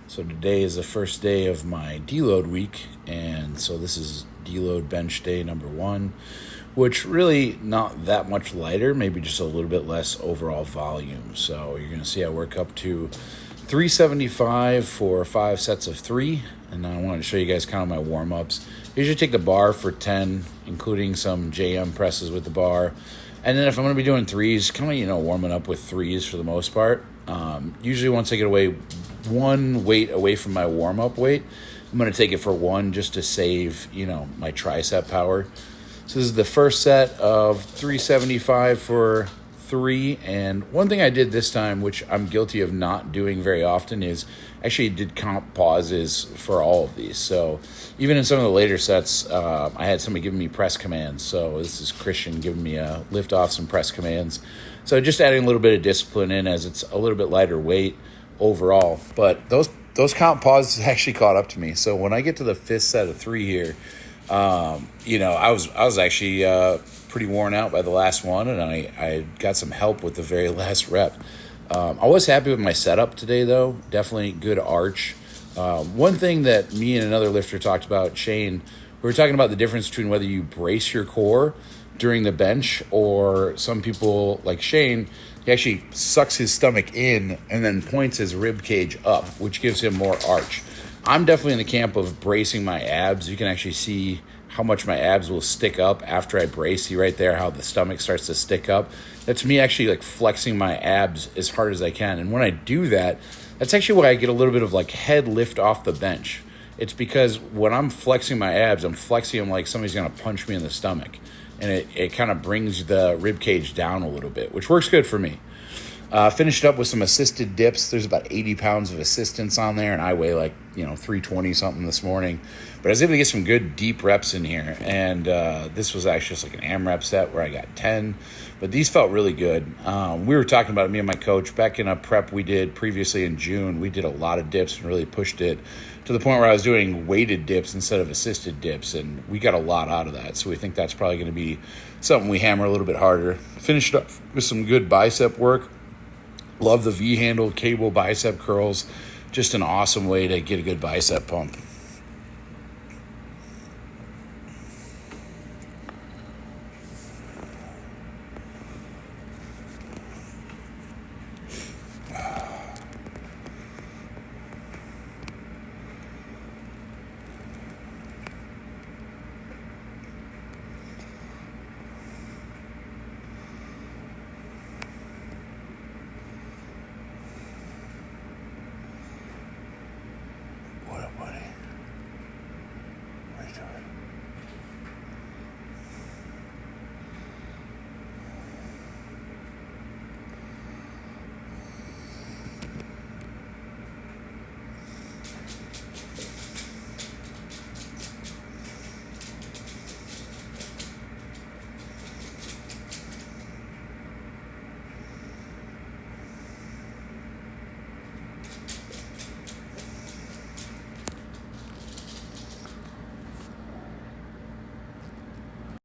So today is the first day of my deload week, and so this is deload bench day number 1, which really not that much lighter, maybe just a little bit less overall volume. So you're going to see I work up to 375 for 5 sets of 3, and then I wanted to show you guys kind of my warm-ups. I usually take the bar for 10, including some JM presses with the bar. And then if I'm going to be doing threes, kind of, warming up with threes for the most part. Usually once I get one weight away from my warm-up weight, I'm going to take it for 1 just to save, my tricep power. So this is the first set of 375 for 3. And one thing I did this time, which I'm guilty of not doing very often, is actually did comp pauses for all of these. So even in some of the later sets, I had somebody giving me press commands. So this is Christian giving me a lift off some press commands. So just adding a little bit of discipline in, as it's a little bit lighter weight overall. But those comp pauses actually caught up to me. So when I get to the 5th set of 3 here, I was actually pretty worn out by the last one, and I got some help with the very last rep. I was happy with my setup today, though. Definitely good arch. One thing that me and another lifter talked about, Shane, we were talking about the difference between whether you brace your core during the bench, or some people like Shane, he actually sucks his stomach in and then points his rib cage up, which gives him more arch. I'm definitely in the camp of bracing my abs. You can actually see how much my abs will stick up after I brace. See right there how the stomach starts to stick up. That's me actually like flexing my abs as hard as I can. And when I do that, that's actually why I get a little bit of like head lift off the bench. It's because when I'm flexing my abs, I'm flexing them like somebody's going to punch me in the stomach. And it kind of brings the rib cage down a little bit, which works good for me. Finished up with some assisted dips. There's about 80 pounds of assistance on there, and I weigh 320 something this morning. But I was able to get some good deep reps in here, and this was actually just like an AMRAP set where I got 10. But these felt really good. We were talking about it, me and my coach, back in a prep we did previously in June. We did a lot of dips and really pushed it to the point where I was doing weighted dips instead of assisted dips, and we got a lot out of that. So we think that's probably going to be something we hammer a little bit harder. Finished up with some good bicep work. Love the V-handle cable bicep curls. Just an awesome way to get a good bicep pump.